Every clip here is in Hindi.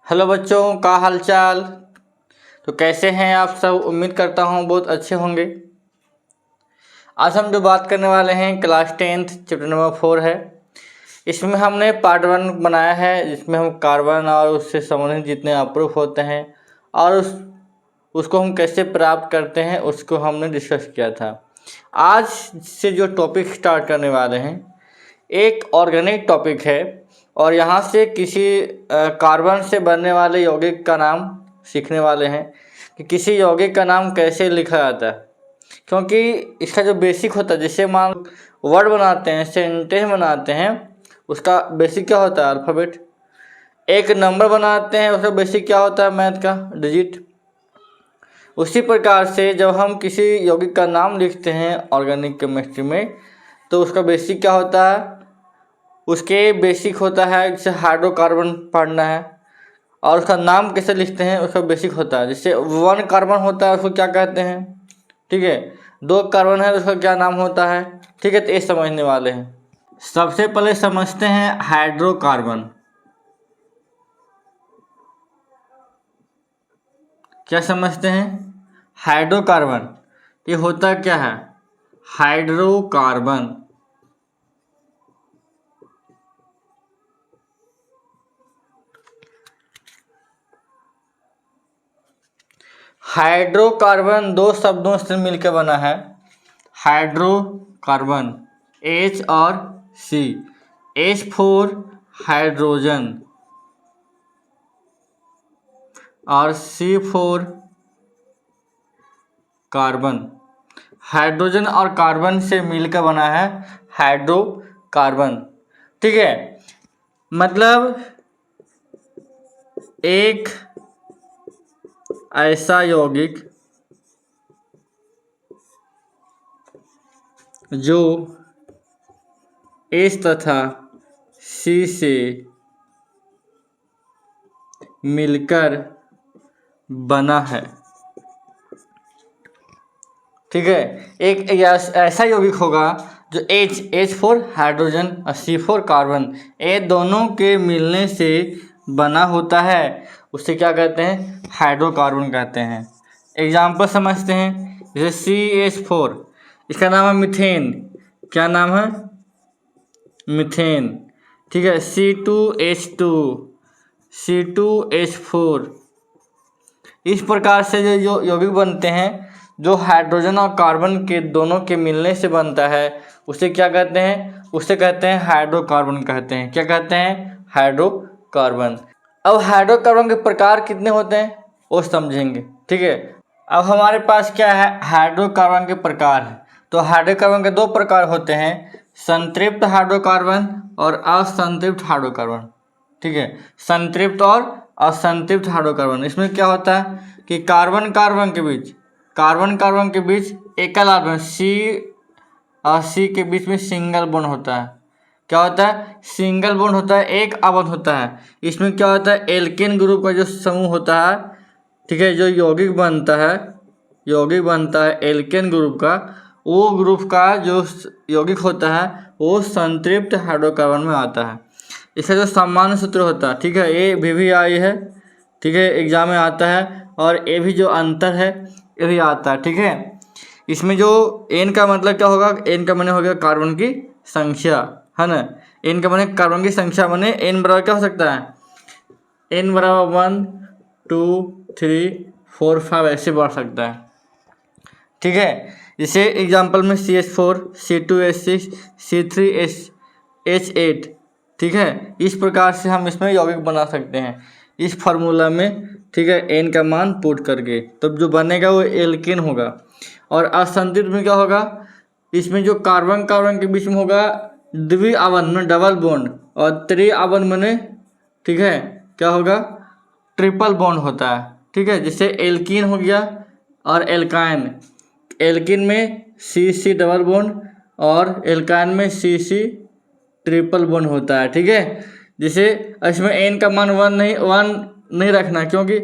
हेलो बच्चों, का हालचाल। तो कैसे हैं आप सब। उम्मीद करता हूँ बहुत अच्छे होंगे। आज हम जो बात करने वाले हैं क्लास 10th चैप्टर नंबर 4 है। इसमें हमने पार्ट 1 बनाया है जिसमें हम कार्बन और उससे संबंधित जितने अप्रूफ होते हैं और उसको हम कैसे प्राप्त करते हैं उसको हमने डिस्कस किया था। आज से जो टॉपिक स्टार्ट करने वाले हैं एक ऑर्गेनिक टॉपिक है और यहाँ से किसी कार्बन से बनने वाले यौगिक का नाम सीखने वाले हैं कि किसी यौगिक का नाम कैसे लिखा जाता है, क्योंकि इसका जो बेसिक होता है जिससे मान वर्ड बनाते हैं, सेंटेंस बनाते हैं, उसका बेसिक क्या होता है अल्फ़ाबेट। एक नंबर बनाते हैं उसका बेसिक क्या होता है मैथ का डिजिट। उसी प्रकार से जब हम किसी यौगिक का नाम लिखते हैं ऑर्गेनिक केमिस्ट्री में तो उसका बेसिक क्या होता है, उसके बेसिक होता है जैसे हाइड्रोकार्बन पढ़ना है और उसका नाम कैसे लिखते हैं उसका बेसिक होता है। जैसे 1 कार्बन होता है उसको क्या कहते हैं, ठीक है। 2 कार्बन है उसका क्या नाम होता है, ठीक है। तो ये समझने वाले हैं। सबसे पहले समझते हैं हाइड्रोकार्बन। क्या समझते हैं हाइड्रोकार्बन, ये होता क्या है हाइड्रोकार्बन। हाइड्रोकार्बन 2 शब्दों से मिलकर बना है। हाइड्रोकार्बन H और C, H4 हाइड्रोजन और C4 कार्बन। हाइड्रोजन और कार्बन से मिलकर बना है हाइड्रोकार्बन, ठीक है। मतलब एक ऐसा यौगिक जो H तथा C से मिलकर बना है, ठीक है। एक ऐसा यौगिक होगा जो H4 हाइड्रोजन और C4 कार्बन ये दोनों के मिलने से बना होता है, उसे क्या कहते हैं हाइड्रोकार्बन कहते हैं। एग्जाम्पल समझते हैं जैसे CH4, इसका नाम है मीथेन। क्या नाम है मीथेन, ठीक है। C2H2, C2H4। इस प्रकार से जो यौगिक बनते हैं जो हाइड्रोजन और कार्बन के दोनों के मिलने से बनता है उसे क्या कहते हैं, उसे कहते हैं हाइड्रोकार्बन कहते हैं। क्या कहते हैं हाइड्रोकार्बन। अब हाइड्रोकार्बन के प्रकार कितने होते हैं वो समझेंगे, ठीक है। अब हमारे पास क्या है हाइड्रोकार्बन के प्रकार है। तो हाइड्रोकार्बन के 2 प्रकार होते हैं, संतृप्त हाइड्रोकार्बन और असंतृप्त हाइड्रोकार्बन, ठीक है। संतृप्त और असंतृप्त हाइड्रोकार्बन, इसमें क्या होता है कि कार्बन कार्बन के बीच एकल आयन C और C के बीच में सिंगल बॉन्ड होता है। क्या होता है सिंगल बॉन्ड होता है, एक आवन होता है। इसमें क्या होता है एल्केन ग्रुप का जो समूह होता है, ठीक है, जो यौगिक बनता है एल्केन ग्रुप का, वो ग्रुप का जो यौगिक होता है वो संतृप्त हाइड्रोकार्बन में आता है। इसका जो सामान्य सूत्र होता है, ठीक है, ये VVI है, ठीक है, एग्जाम में आता है। और ये भी जो अंतर है ये भी आता है, ठीक है। इसमें जो N का मतलब क्या होगा, N का माने हो गया कार्बन की संख्या, है ना। N का माने कार्बन की संख्या, माने N बराबर क्या हो सकता है, N बराबर 1 2 3 4 5 ऐसे बढ़ सकता है, ठीक है। जैसे एग्जाम्पल में CH4 C2H6 C3H8, ठीक है। इस प्रकार से हम इसमें यौगिक बना सकते हैं इस फार्मूला में, ठीक है, N का मान पुट करके। तब जो बनेगा वो एल्केन होगा। और असंतृप्त में क्या होगा, इसमें जो कार्बन कार्बन के बीच में होगा द्विआवन में डबल बॉन्ड और त्रिआवन में, ठीक है, क्या होगा ट्रिपल बॉन्ड होता है, ठीक है। जैसे एल्कीन हो गया और एल्काइन, एल्कीन में CC डबल बॉन्ड और एल्काइन में CC ट्रिपल बॉन्ड होता है, ठीक है। जैसे इसमें N का मान 1 नहीं रखना, क्योंकि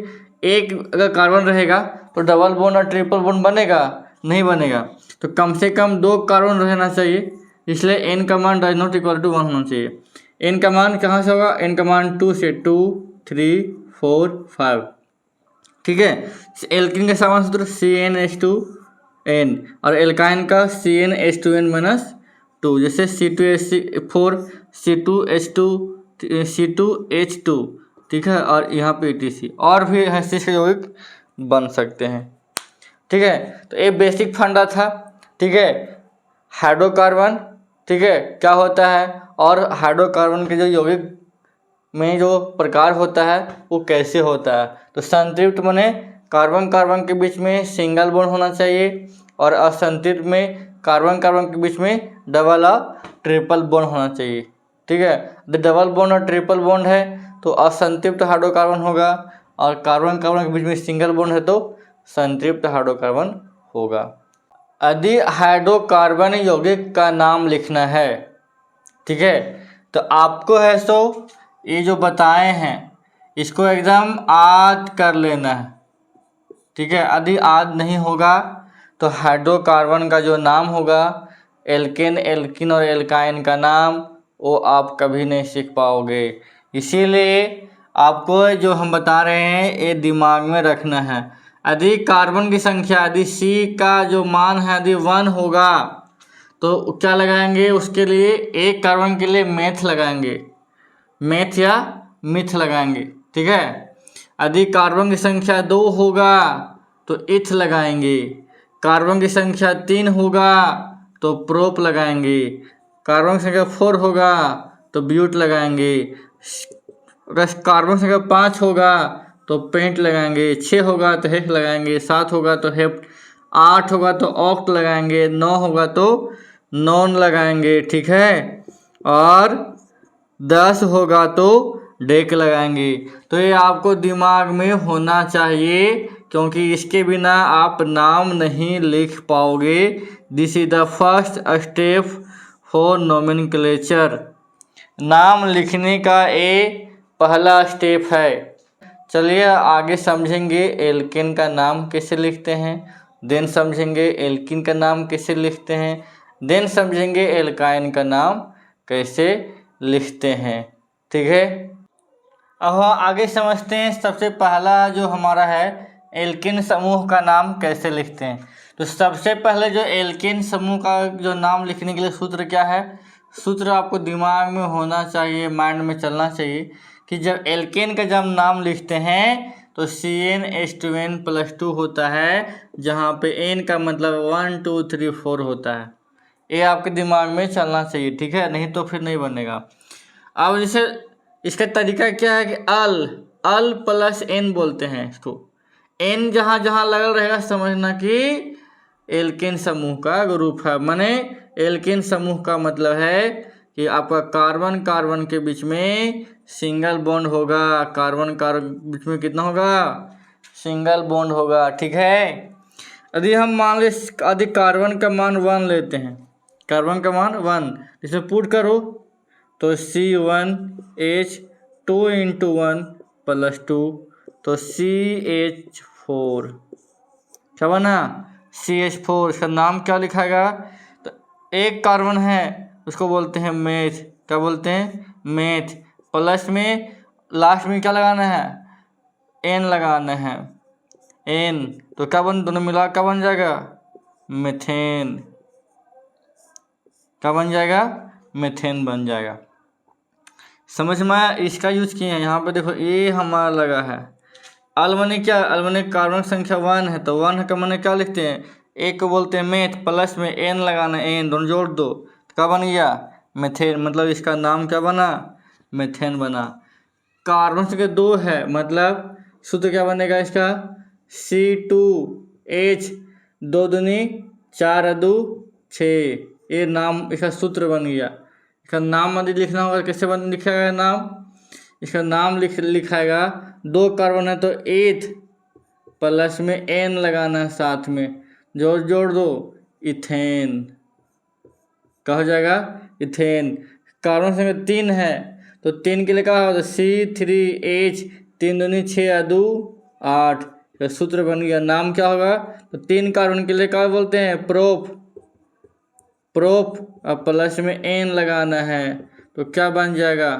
एक अगर कार्बन रहेगा तो डबल बॉन्ड और ट्रिपल बॉन्ड बनेगा नहीं बनेगा। तो कम से कम 2 कार्बन रहना चाहिए, इसलिए N का मान ≠ 1 होना चाहिए। N का मान कहाँ से होगा, N का मान 2 से 2 3 4 5। ठीक है, एल्किन का समान सूत्र CnH2n और एल्काइन का CnH2n-2, जैसे C2H4 C2H2 C2H2। ठीक है, और यहाँ पे ETC और भी हैश यौगिक बन सकते हैं। ठीक है, तो ये बेसिक फंडा था। ठीक है, हाइड्रोकार्बन, ठीक है, क्या होता है और हाइड्रोकार्बन के जो यौगिक में जो प्रकार होता है वो कैसे होता है। तो संतृप्त माने कार्बन कार्बन के बीच में सिंगल बॉन्ड होना चाहिए और असंतृप्त में कार्बन कार्बन के बीच में डबल और ट्रिपल बॉन्ड होना चाहिए। ठीक है, यदि डबल बॉन्ड और ट्रिपल बॉन्ड है तो असंतृप्त हाइड्रोकार्बन होगा और कार्बन कार्बन के बीच में सिंगल बॉन्ड है तो संतृप्त हाइड्रोकार्बन होगा। यदि हाइड्रोकार्बन यौगिक का नाम लिखना है, ठीक है, तो आपको है सो ये जो बताए हैं इसको एकदम याद कर लेना है। ठीक है, यदि याद नहीं होगा तो हाइड्रोकार्बन का जो नाम होगा, एल्केन एल्किन और एल्काइन का नाम, वो आप कभी नहीं सीख पाओगे। इसीलिए आपको जो हम बता रहे हैं ये दिमाग में रखना है। यदि कार्बन की संख्या यदि C का जो मान है यदि 1 होगा तो क्या लगाएंगे, उसके लिए एक कार्बन के लिए मेथ लगाएंगे, मेथ या मिथ लगाएंगे। ठीक है, यदि कार्बन की संख्या 2 होगा तो इथ लगाएंगे, कार्बन की संख्या 3 होगा तो प्रोप लगाएंगे, कार्बन की संख्या 4 होगा तो ब्यूट लगाएंगे, कार्बन की संख्या 5 होगा तो पेंट लगाएंगे, 6 होगा तो हेक्स लगाएंगे, 7 होगा तो हेप्ट, 8 होगा तो ऑक्ट लगाएंगे, 9 होगा तो नॉन लगाएंगे। ठीक है, और 10 होगा तो डेक लगाएंगे। तो ये आपको दिमाग में होना चाहिए क्योंकि इसके बिना आप नाम नहीं लिख पाओगे। This is the first step for nomenclature. नाम लिखने का ये पहला स्टेप है। चलिए आगे समझेंगे एल्केन का नाम कैसे लिखते हैं, देन समझेंगे एल्किन का नाम कैसे लिखते हैं, देन समझेंगे एल्काइन का नाम कैसे लिखते हैं। ठीक है, अब आगे समझते हैं सबसे पहला जो हमारा है एल्किन समूह का नाम कैसे लिखते हैं। तो सबसे पहले जो एल्किन समूह का जो नाम लिखने के लिए सूत्र क्या है, सूत्र आपको दिमाग में होना चाहिए, माइंड में चलना चाहिए कि जब एल्केन का जब नाम लिखते हैं तो CnH2n+2 होता है, जहाँ पे n का मतलब 1 2 3 4 होता है। ये आपके दिमाग में चलना चाहिए। ठीक है, नहीं तो फिर नहीं बनेगा। अब जैसे इसका तरीका क्या है कि अल प्लस n बोलते हैं इसको, n जहाँ जहाँ लगल रहेगा समझना कि एल्केन समूह का ग्रुप है। माने एल्केन समूह का मतलब है कि आपका कार्बन कार्बन के बीच में सिंगल बॉन्ड होगा, कार्बन कार्बन के बीच में कितना होगा, सिंगल बॉन्ड होगा। ठीक है, यदि हम मान ले यदि कार्बन का मान 1 लेते हैं, कार्बन का मान 1, इसमें पुट करो तो C1H2 × 1 + 2 तो CH4 क्या बना, CH4। इसका नाम क्या लिखाएगा, तो एक कार्बन है उसको बोलते हैं मेथ, क्या बोलते हैं, मेथ। प्लस में लास्ट में क्या लगाना है, N लगाना है, N। तो क्या बन, दोनों मिला क्या बन जाएगा, मीथेन। क्या बन जाएगा, मीथेन बन जाएगा। समझ में इसका यूज किए हैं। यहाँ पे देखो ये हमारा लगा है अल माने क्या, अल माने कार्बन संख्या 1 है तो 1 का माने क्या लिखते हैं, एक को बोलते हैं मेथ, प्लस में N लगाना, N दोनों जोड़ दो तो क्या बन गया, मीथेन। मतलब इसका नाम क्या बना, मीथेन बना। कार्बन संख्या 2 है मतलब सूत्र क्या बनेगा इसका, C2H 2 दूनी 4 2 6। ये नाम इसका सूत्र बन गया। इसका नाम यदि लिखना होगा कैसे बन लिखेगा नाम, इसका नाम लिखाएगा, 2 कार्बन है तो 8 प्लस में N लगाना है साथ में, जोड़ दो इथेन। क्या हो जाएगा, इथेन। कार्बन संख्या 3 है तो 3 के लिए क्या होगा, C3H 3 दूनी 6 2 8। तो सूत्र बन गया। नाम क्या होगा, तो 3 कार्बन के लिए क्या बोलते हैं, प्रोप। और प्लस में N लगाना है तो क्या बन जाएगा,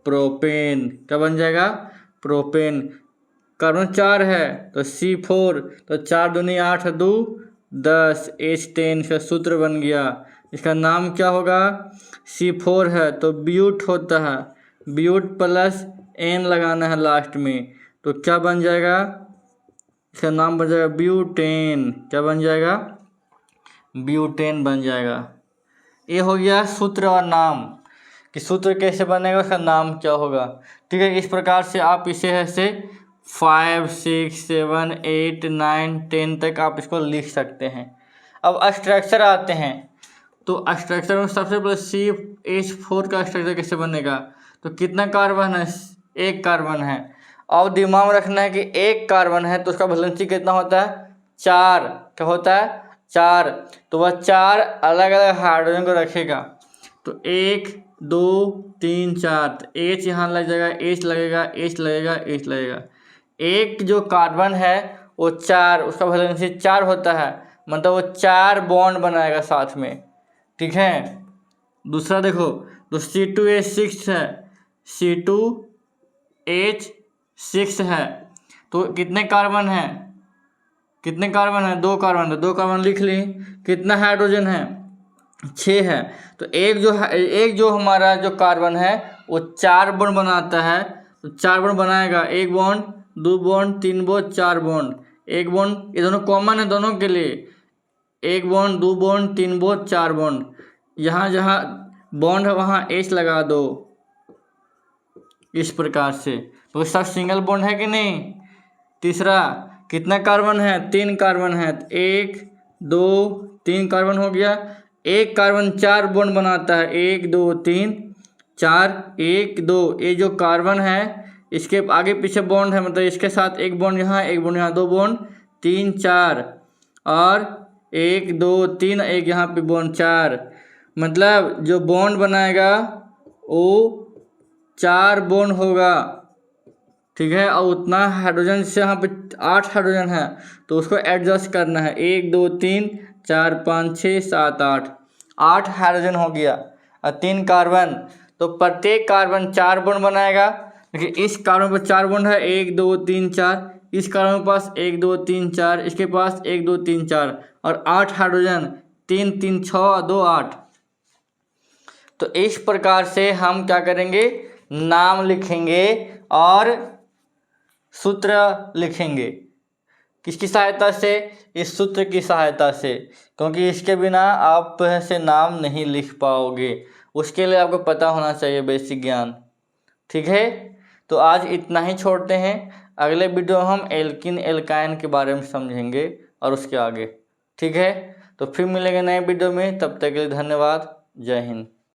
प्रोपेन। क्या बन जाएगा, प्रोपेन। कार्बन 4 है तो C4, तो 4 दूनी 8 2 10 H10 इसका सूत्र बन गया। इसका नाम क्या होगा? C4 है तो ब्यूट होता है, ब्यूट प्लस N लगाना है लास्ट में, तो क्या बन जाएगा? इसका नाम बन जाएगा ब्यूटेन। क्या बन जाएगा? ब्यूटेन बन जाएगा। ये हो गया सूत्र और नाम, कि सूत्र कैसे बनेगा, उसका नाम क्या होगा। ठीक है, इस प्रकार से आप इसे ऐसे 5 6 7 8 9 10 तक आप इसको लिख सकते हैं। अब स्ट्रक्चर आते हैं, तो स्ट्रक्चर में सबसे पहले CH4 का स्ट्रक्चर कैसे बनेगा? तो कितना कार्बन है? एक कार्बन है। अब दिमाग में रखना है कि एक कार्बन है तो उसका वैलेंसी कितना होता है? 4। क्या होता है? 4। तो वह 4 अलग अलग हाइड्रोजन को रखेगा, तो 1 2 3 4, तो H यहाँ लग जाएगा, H लगेगा, H लगेगा, H लगेगा। एक जो कार्बन है वो 4, उसका वैलेंसी 4 होता है, मतलब वो 4 बॉन्ड बनाएगा साथ में। ठीक है, दूसरा देखो, तो C2H6 है, C2H6 है, तो कितने कार्बन है? कितने कार्बन है? 2 कार्बन, तो 2 कार्बन लिख ली। कितना हाइड्रोजन है? 6 है। तो एक जो हमारा जो कार्बन है वो 4 बॉन्ड बनाता है, तो 4 बॉन्ड बनाएगा, 1 bond 2 bond 3 bond 4 bond, 1 bond, ये दोनों कॉमन है दोनों के लिए, 1 बॉन्ड 2 बॉन्ड 3 बॉन्ड 4 बॉन्ड। यहाँ जहाँ बॉन्ड है वहाँ H लगा दो, इस प्रकार से। तो सब सिंगल बॉन्ड है कि नहीं? तीसरा, कितना कार्बन है? 3 कार्बन है, 1 2 3 कार्बन हो गया। एक कार्बन 4 बॉन्ड बनाता है, 1 2 3 4 1 2। ये जो कार्बन है इसके आगे पीछे बॉन्ड है, मतलब इसके साथ एक बॉन्ड यहाँ, एक बॉन्ड यहाँ, 2 बॉन्ड 3 4, और 1 2 3 एक यहाँ पे बॉन्ड 4, मतलब जो बॉन्ड बनाएगा वो 4 बॉन्ड होगा। ठीक है, और उतना हाइड्रोजन से यहाँ पे 8 हाइड्रोजन है तो उसको एडजस्ट करना है, 1 2 3 4 5 6 7 8 हाइड्रोजन हो गया और 3 कार्बन, तो प्रत्येक कार्बन 4 बॉन्ड बनाएगा। देखिए इस कार्बन पर 4 बॉन्ड है, 1 2 3 4, इस कार्बन के पास 1 2 3 4, इसके पास 1 2 3 4, और 8 हाइड्रोजन, 3 3 6 2 8। तो इस प्रकार से हम क्या करेंगे? नाम लिखेंगे और सूत्र लिखेंगे। किसकी सहायता से? इस सूत्र की सहायता से, क्योंकि इसके बिना आप ऐसे नाम नहीं लिख पाओगे। उसके लिए आपको पता होना चाहिए बेसिक ज्ञान। ठीक है, तो आज इतना ही छोड़ते हैं। अगले वीडियो में हम एल्किन एल्काइन के बारे में समझेंगे और उसके आगे। ठीक है, तो फिर मिलेंगे नए वीडियो में, तब तक के लिए धन्यवाद। जय हिंद।